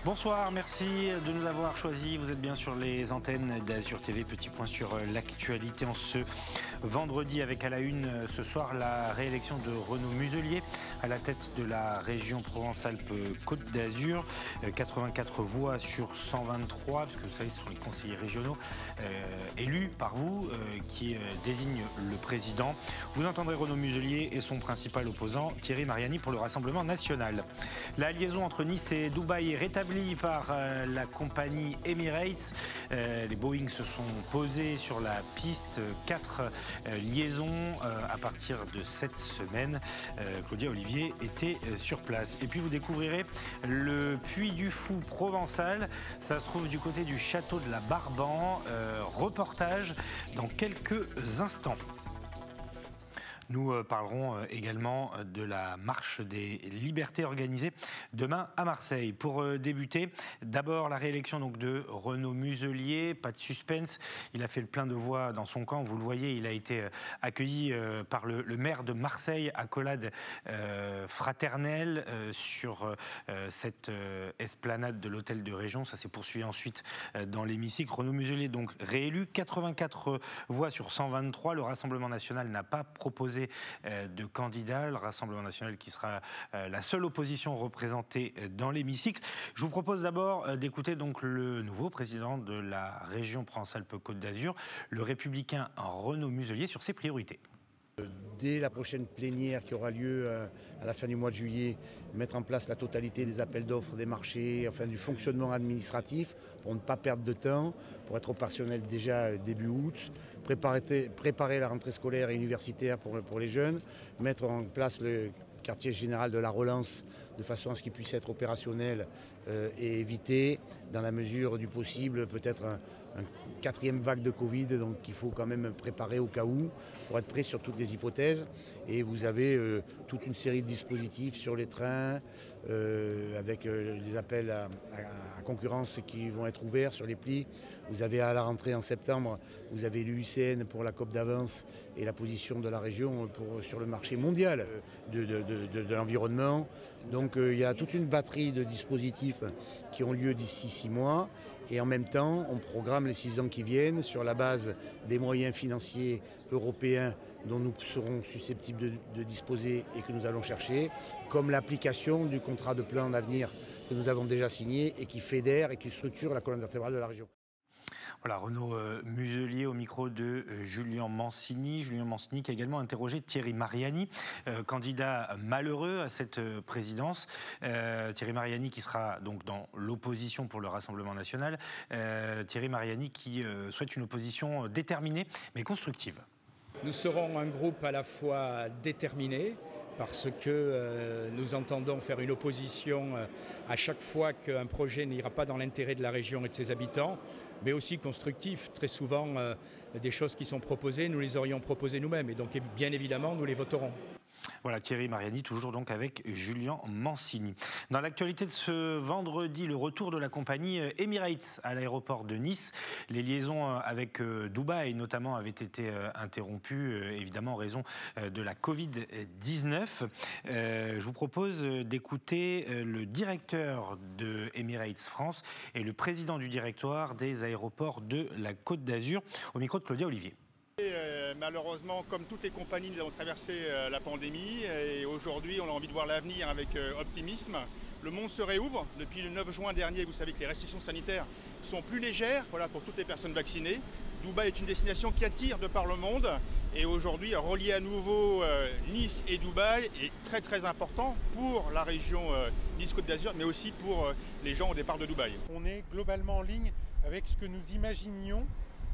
Bonsoir, merci de nous avoir choisis. Vous êtes bien sur les antennes d'Azur TV. Petit point sur l'actualité en ce vendredi avec à la une ce soir la réélection de Renaud Muselier à la tête de la région Provence-Alpes-Côte d'Azur. 84 voix sur 123, parce que vous savez, ce sont les conseillers régionaux élus par vous qui désignent le président. Vous entendrez Renaud Muselier et son principal opposant Thierry Mariani pour le Rassemblement national. La liaison entre Nice et Dubaï est rétablie par la compagnie Emirates. Les Boeing se sont posés sur la piste. 4 liaisons à partir de cette semaine. Claudia Olivier était sur place. Et puis vous découvrirez le Puy du Fou provençal. Ça se trouve du côté du château de la Barban. Reportage dans quelques instants. Nous parlerons également de la marche des libertés organisée demain à Marseille. Pour débuter, d'abord la réélection donc de Renaud Muselier. Pas de suspense, il a fait le plein de voix dans son camp. Vous le voyez, il a été accueilli par le maire de Marseille, accolade fraternelle sur cette esplanade de l'hôtel de région. Ça s'est poursuivi ensuite dans l'hémicycle. Renaud Muselier donc réélu, 84 voix sur 123. Le Rassemblement national n'a pas proposé de candidats, le Rassemblement national qui sera la seule opposition représentée dans l'hémicycle. Je vous propose d'abord d'écouter donc le nouveau président de la région Provence-Alpes-Côte d'Azur, le républicain Renaud Muselier, sur ses priorités. Dès la prochaine plénière qui aura lieu à la fin du mois de juillet, mettre en place la totalité des appels d'offres, des marchés, enfin du fonctionnement administratif pour ne pas perdre de temps, pour être opérationnel déjà début août, préparer la rentrée scolaire et universitaire pour les jeunes, mettre en place le quartier général de la relance de façon à ce qu'il puisse être opérationnel et éviter, dans la mesure du possible, peut-être un 4e vague de Covid, donc il faut quand même préparer au cas où, pour être prêt sur toutes les hypothèses. Et vous avez toute une série de dispositifs sur les trains, avec les appels à concurrence qui vont être ouverts sur les plis. Vous avez à la rentrée en septembre, vous avez l'UICN pour la COP d'avance et la position de la région sur le marché mondial de l'environnement. Donc il y a toute une batterie de dispositifs qui ont lieu d'ici 6 mois. Et en même temps, on programme les 6 ans qui viennent sur la base des moyens financiers européens dont nous serons susceptibles de disposer et que nous allons chercher, comme l'application du contrat de plan d'avenir que nous avons déjà signé et qui fédère et qui structure la colonne vertébrale de la région. Voilà, Renaud Muselier au micro de Julien Mancini. Julien Mancini qui a également interrogé Thierry Mariani, candidat malheureux à cette présidence. Thierry Mariani qui sera donc dans l'opposition pour le Rassemblement national. Thierry Mariani qui souhaite une opposition déterminée mais constructive. Nous serons un groupe à la fois déterminé, parce que nous entendons faire une opposition à chaque fois qu'un projet n'ira pas dans l'intérêt de la région et de ses habitants, mais aussi constructif. Très souvent, des choses qui sont proposées, nous les aurions proposées nous-mêmes, et donc bien évidemment, nous les voterons. Voilà, Thierry Mariani, toujours donc avec Julien Mancini. Dans l'actualité de ce vendredi, le retour de la compagnie Emirates à l'aéroport de Nice. Les liaisons avec Dubaï, notamment, avaient été interrompues, évidemment, en raison de la Covid-19. Je vous propose d'écouter le directeur de Emirates France et le président du directoire des aéroports de la Côte d'Azur, au micro de Claudia Olivier. Malheureusement, comme toutes les compagnies, nous avons traversé la pandémie et aujourd'hui on a envie de voir l'avenir avec optimisme. Le monde se réouvre. Depuis le 9 juin dernier, vous savez que les restrictions sanitaires sont plus légères pour toutes les personnes vaccinées. Dubaï est une destination qui attire de par le monde et aujourd'hui relier à nouveau Nice et Dubaï est très très important pour la région Nice-Côte d'Azur mais aussi pour les gens au départ de Dubaï. On est globalement en ligne avec ce que nous imaginions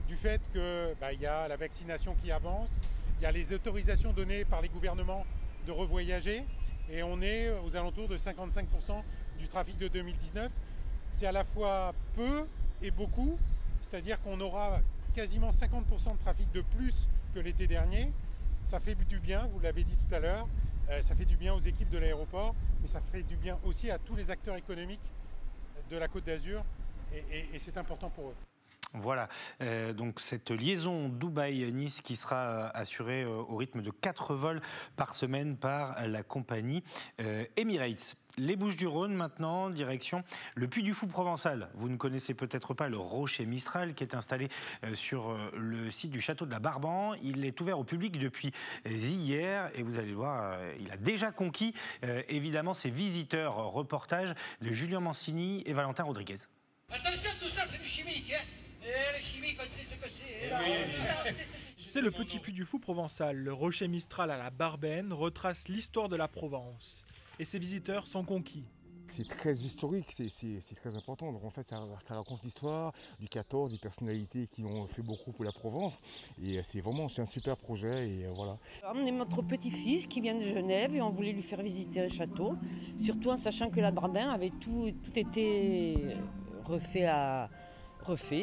du fait qu'il y a la vaccination qui avance, il y a les autorisations données par les gouvernements de revoyager et on est aux alentours de 55% du trafic de 2019. C'est à la fois peu et beaucoup, c'est-à-dire qu'on aura quasiment 50% de trafic de plus que l'été dernier. Ça fait du bien, vous l'avez dit tout à l'heure, ça fait du bien aux équipes de l'aéroport, mais ça fait du bien aussi à tous les acteurs économiques de la Côte d'Azur et c'est important pour eux. Voilà, donc cette liaison Dubaï-Nice qui sera assurée au rythme de 4 vols par semaine par la compagnie Emirates. Les Bouches-du-Rhône maintenant, direction le Puy du Fou provençal. Vous ne connaissez peut-être pas le Rocher Mistral qui est installé sur le site du château de la Barban. Il est ouvert au public depuis hier et vous allez le voir, il a déjà conquis évidemment ses visiteurs. Reportage de Julien Mancini et Valentin Rodriguez. Attention, tout ça c'est du chimique, hein. Les chimiques, on sait ce que c'est. C'est le petit Puy du Fou provençal. Le Rocher Mistral à la Barbaine retrace l'histoire de la Provence. Et ses visiteurs sont conquis. C'est très historique, c'est très important. Donc en fait, ça raconte l'histoire du 14, des personnalités qui ont fait beaucoup pour la Provence. Et c'est un super projet. Et voilà. On est notre petit-fils qui vient de Genève et on voulait lui faire visiter un château. Surtout en sachant que la Barbaine avait tout été refait.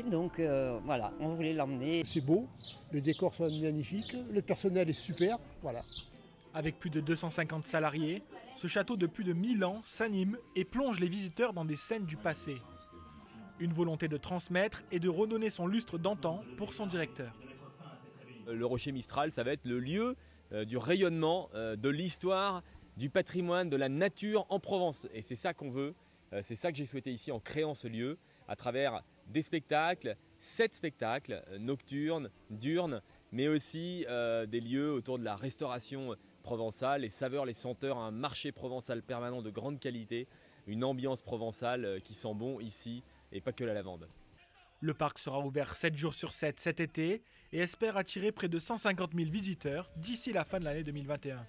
Donc voilà, on voulait l'emmener. C'est beau, les décors sont magnifiques, le personnel est super, voilà. Avec plus de 250 salariés, ce château de plus de 1000 ans s'anime et plonge les visiteurs dans des scènes du passé. Une volonté de transmettre et de redonner son lustre d'antan pour son directeur. Le Rocher Mistral, ça va être le lieu du rayonnement, de l'histoire, du patrimoine, de la nature en Provence. Et c'est ça qu'on veut, c'est ça que j'ai souhaité ici en créant ce lieu, à travers des spectacles, 7 spectacles nocturnes, diurnes, mais aussi des lieux autour de la restauration provençale, les saveurs, les senteurs, un marché provençal permanent de grande qualité, une ambiance provençale qui sent bon ici et pas que la lavande. Le parc sera ouvert 7 jours sur 7 cet été et espère attirer près de 150 000 visiteurs d'ici la fin de l'année 2021.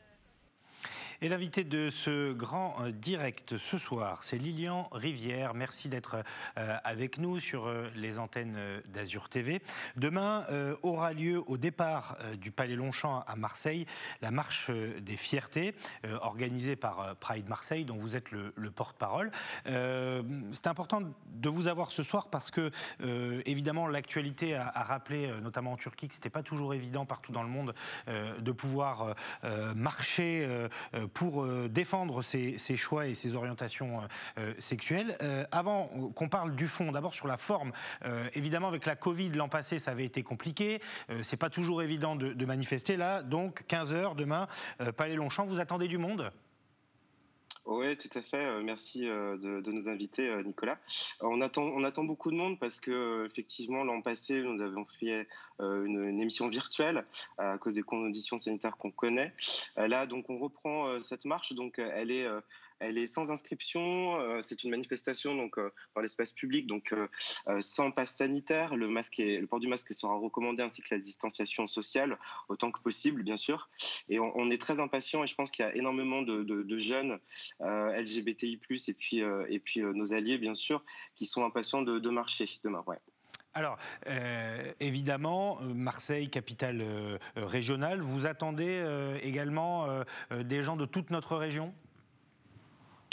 Et l'invité de ce grand direct ce soir, c'est Lilian Rivière. Merci d'être avec nous sur les antennes d'Azur TV. Demain aura lieu au départ du Palais Longchamp à Marseille la marche des fiertés organisée par Pride Marseille, dont vous êtes le porte-parole. C'est important de vous avoir ce soir parce que évidemment l'actualité a rappelé, notamment en Turquie, que c'était pas toujours évident partout dans le monde de pouvoir marcher pour défendre ses choix et ses orientations sexuelles. Avant qu'on parle du fond, d'abord sur la forme, évidemment avec la Covid l'an passé ça avait été compliqué, c'est pas toujours évident de manifester là, donc 15h demain, Palais Longchamp, vous attendez du monde ? Oui, tout à fait. Merci de nous inviter, Nicolas. On attend beaucoup de monde parce que effectivement l'an passé, nous avons fait une émission virtuelle à cause des conditions sanitaires qu'on connaît. Là, donc, on reprend cette marche. Donc, elle est sans inscription. C'est une manifestation donc dans l'espace public, donc sans passe sanitaire. Le port du masque sera recommandé ainsi que la distanciation sociale autant que possible, bien sûr. Et on est très impatients et je pense qu'il y a énormément de jeunes LGBTI+ et puis nos alliés, bien sûr, qui sont impatients de marcher demain. Ouais. Alors, évidemment, Marseille, capitale régionale, vous attendez également des gens de toute notre région ?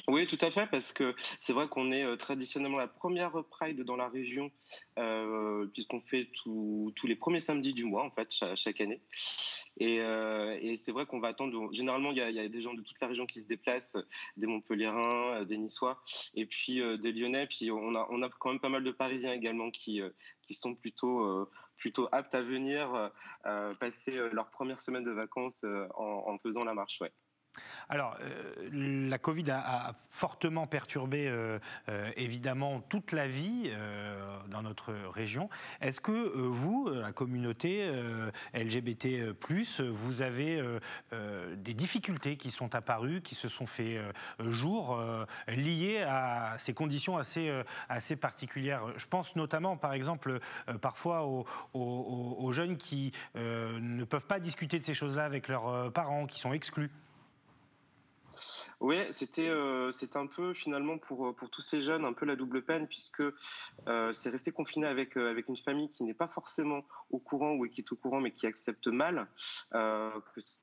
Oui, tout à fait, parce que c'est vrai qu'on est traditionnellement la première Pride dans la région, puisqu'on fait tous les premiers samedis du mois, en fait, chaque année. Et c'est vrai qu'on va attendre. Généralement, il y a des gens de toute la région qui se déplacent, des Montpelliérains, des Niçois, et puis des Lyonnais. Puis on a quand même pas mal de Parisiens également qui sont plutôt aptes à venir passer leur première semaine de vacances en faisant la marche. Ouais. Alors, la Covid a fortement perturbé évidemment toute la vie dans notre région. Est-ce que vous, la communauté LGBT+, vous avez des difficultés qui sont apparues, qui se sont fait jour, liées à ces conditions assez particulières? Je pense notamment, par exemple, parfois aux jeunes qui ne peuvent pas discuter de ces choses-là avec leurs parents, qui sont exclus. Oui, c'était un peu finalement pour tous ces jeunes un peu la double peine puisque c'est resté confiné avec une famille qui n'est pas forcément au courant ou qui est au courant mais qui accepte mal que ce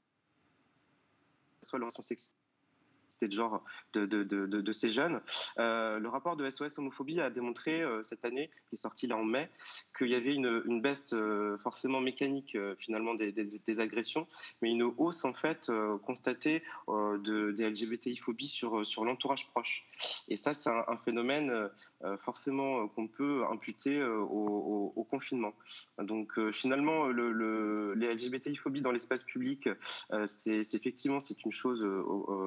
soit l'orientation sexuelle de genre de ces jeunes. Le rapport de SOS Homophobie a démontré cette année, qui est sorti là en mai, qu'il y avait une baisse forcément mécanique finalement des agressions, mais une hausse en fait constatée des LGBTI-phobies sur l'entourage proche. Et ça, c'est un phénomène forcément qu'on peut imputer au confinement. Donc finalement, les LGBTI-phobies dans l'espace public, c'est effectivement c'est une chose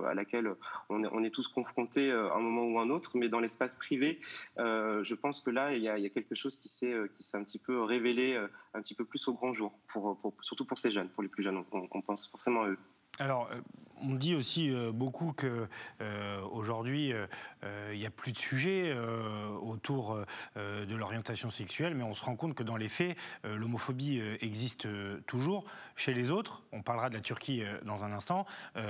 à laquelle on est tous confrontés à un moment ou un autre, mais dans l'espace privé, je pense que là, il y a quelque chose qui s'est un petit peu révélé un petit peu plus au grand jour, surtout pour ces jeunes, pour les plus jeunes. On pense forcément à eux. Alors, on dit aussi beaucoup qu'aujourd'hui, il n'y a plus de sujet autour de l'orientation sexuelle, mais on se rend compte que dans les faits, l'homophobie existe toujours chez les autres. On parlera de la Turquie dans un instant,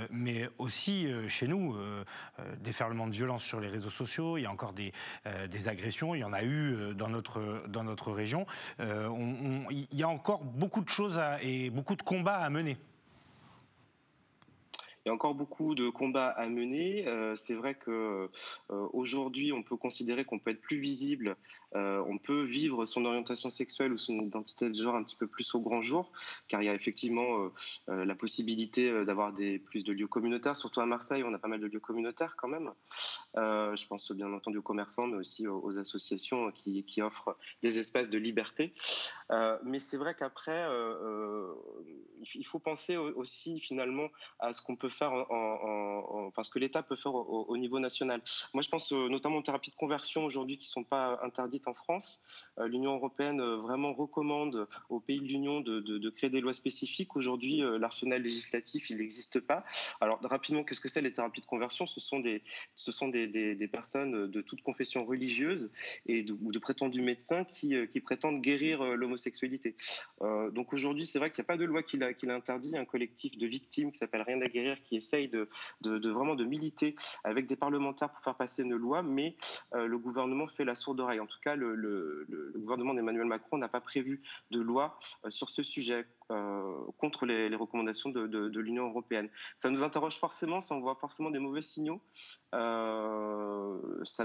mais aussi chez nous, déferlement de violence sur les réseaux sociaux, il y a encore des agressions, il y en a eu dans notre région. Il y a encore beaucoup de choses et beaucoup de combats à mener. Il y a encore beaucoup de combats à mener. C'est vrai qu'aujourd'hui, on peut considérer qu'on peut être plus visible, on peut vivre son orientation sexuelle ou son identité de genre un petit peu plus au grand jour, car il y a effectivement la possibilité d'avoir plus de lieux communautaires. Surtout à Marseille, on a pas mal de lieux communautaires quand même. Je pense bien entendu aux commerçants, mais aussi aux associations qui offrent des espaces de liberté. Mais c'est vrai qu'après, il faut penser aussi finalement à ce qu'on peut faire, enfin ce que l'État peut faire au niveau national. Moi, je pense notamment aux thérapies de conversion aujourd'hui qui ne sont pas interdites en France. L'Union européenne vraiment recommande aux pays de l'Union de créer des lois spécifiques. Aujourd'hui, l'arsenal législatif, il n'existe pas. Alors rapidement, qu'est-ce que c'est les thérapies de conversion ? Ce sont des personnes de toute confession religieuse ou de prétendus médecins qui prétendent guérir l'homosexualité. Donc aujourd'hui, c'est vrai qu'il n'y a pas de loi qui l'interdit. Il y a un collectif de victimes qui s'appelle Rien à guérir qui essaye vraiment de militer avec des parlementaires pour faire passer une loi, mais le gouvernement fait la sourde oreille. En tout cas, le gouvernement d'Emmanuel Macron n'a pas prévu de loi sur ce sujet contre les recommandations de l'Union européenne. Ça nous interroge forcément, ça envoie forcément des mauvais signaux, parce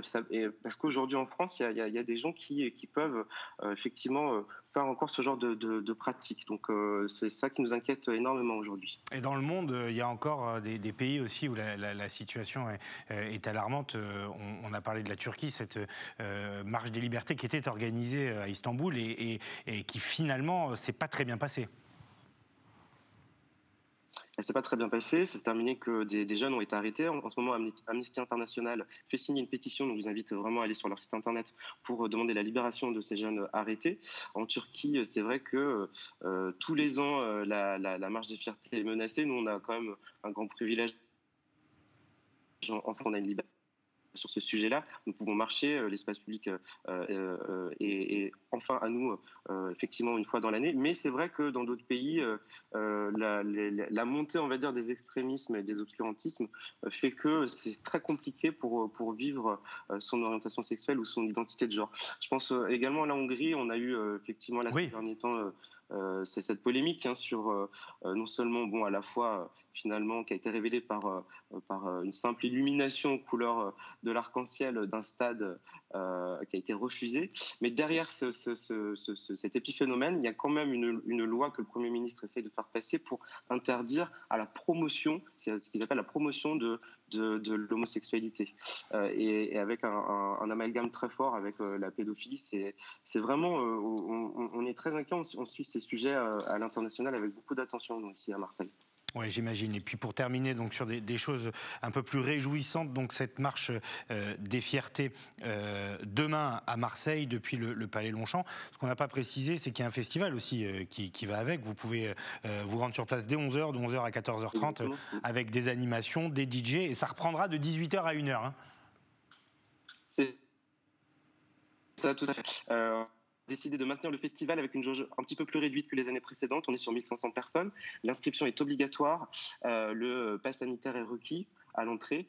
qu'aujourd'hui en France, il y a des gens qui peuvent effectivement faire encore ce genre de pratiques. Donc c'est ça qui nous inquiète énormément aujourd'hui. Et dans le monde, il y a encore des pays aussi où la situation est alarmante. On a parlé de la Turquie, cette marche des libertés qui était organisée à Istanbul et qui finalement s'est pas très bien passée. Elle ne s'est pas très bien passée. Ça s'est terminé que des jeunes ont été arrêtés. En ce moment, Amnesty International fait signer une pétition. Donc, je vous invite vraiment à aller sur leur site internet pour demander la libération de ces jeunes arrêtés. En Turquie, c'est vrai que tous les ans, la marche des fiertés est menacée. Nous, on a quand même un grand privilège. Enfin, on a une liberté sur ce sujet-là. Nous pouvons marcher, l'espace public est enfin à nous, effectivement, une fois dans l'année. Mais c'est vrai que dans d'autres pays, la montée, on va dire, des extrémismes et des obscurantismes fait que c'est très compliqué pour vivre son orientation sexuelle ou son identité de genre. Je pense également à la Hongrie. On a eu effectivement ces derniers temps c'est cette polémique sur non seulement à la fois finalement qui a été révélée par une simple illumination aux couleurs de l'arc-en-ciel d'un stade qui a été refusé, mais derrière cet épiphénomène, il y a quand même une loi que le Premier ministre essaie de faire passer pour interdire à la promotion, c'est ce qu'ils appellent la promotion de l'homosexualité, et avec un amalgame très fort avec la pédophilie. C'est vraiment, on est très inquiet, on suit ces sujets à l'international avec beaucoup d'attention, nous, ici à Marseille. Oui, j'imagine. Et puis pour terminer donc sur des choses un peu plus réjouissantes, donc cette marche des fiertés demain à Marseille depuis le Palais Longchamp. Ce qu'on n'a pas précisé, c'est qu'il y a un festival aussi qui va avec. Vous pouvez vous rendre sur place dès 11h, de 11h à 14h30 avec des animations, des DJ, et ça reprendra de 18h à 1h. Hein. C'est ça, tout à fait. Décidé de maintenir le festival avec une jauge un petit peu plus réduite que les années précédentes. On est sur 1500 personnes. L'inscription est obligatoire. Le pass sanitaire est requis à l'entrée,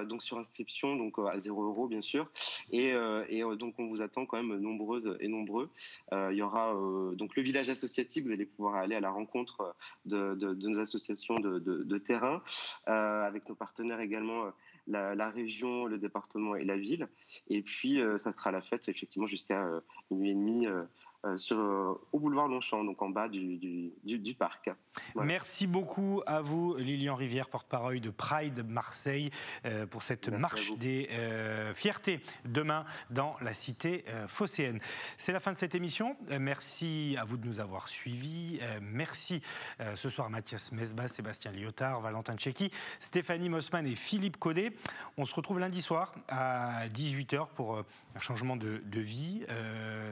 donc sur inscription, donc à 0 € bien sûr, et donc on vous attend quand même nombreuses et nombreux. Il y aura donc le village associatif, vous allez pouvoir aller à la rencontre de nos associations de terrain, avec nos partenaires également, la région, le département et la ville. Et puis, ça sera la fête, effectivement, jusqu'à minuit et demi au boulevard Longchamp, donc en bas du parc. Voilà. Merci beaucoup à vous, Lilian Rivière, porte-parole de Pride Marseille, pour cette marche des fiertés demain dans la cité phocéenne. C'est la fin de cette émission. Merci à vous de nous avoir suivis. Merci ce soir à Mathias Mesbah, Sébastien Lyotard, Valentin Tchéky, Stéphanie Mossman et Philippe Caudet. On se retrouve lundi soir à 18h pour un changement de vie.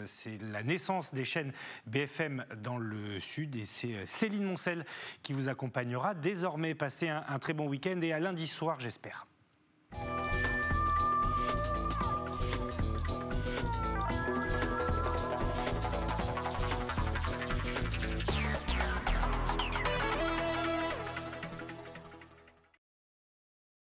C'est la naissance des chaînes BFM dans le Sud et c'est Céline Moncel qui vous accompagnera. Désormais, passez un très bon week-end et à lundi soir, j'espère.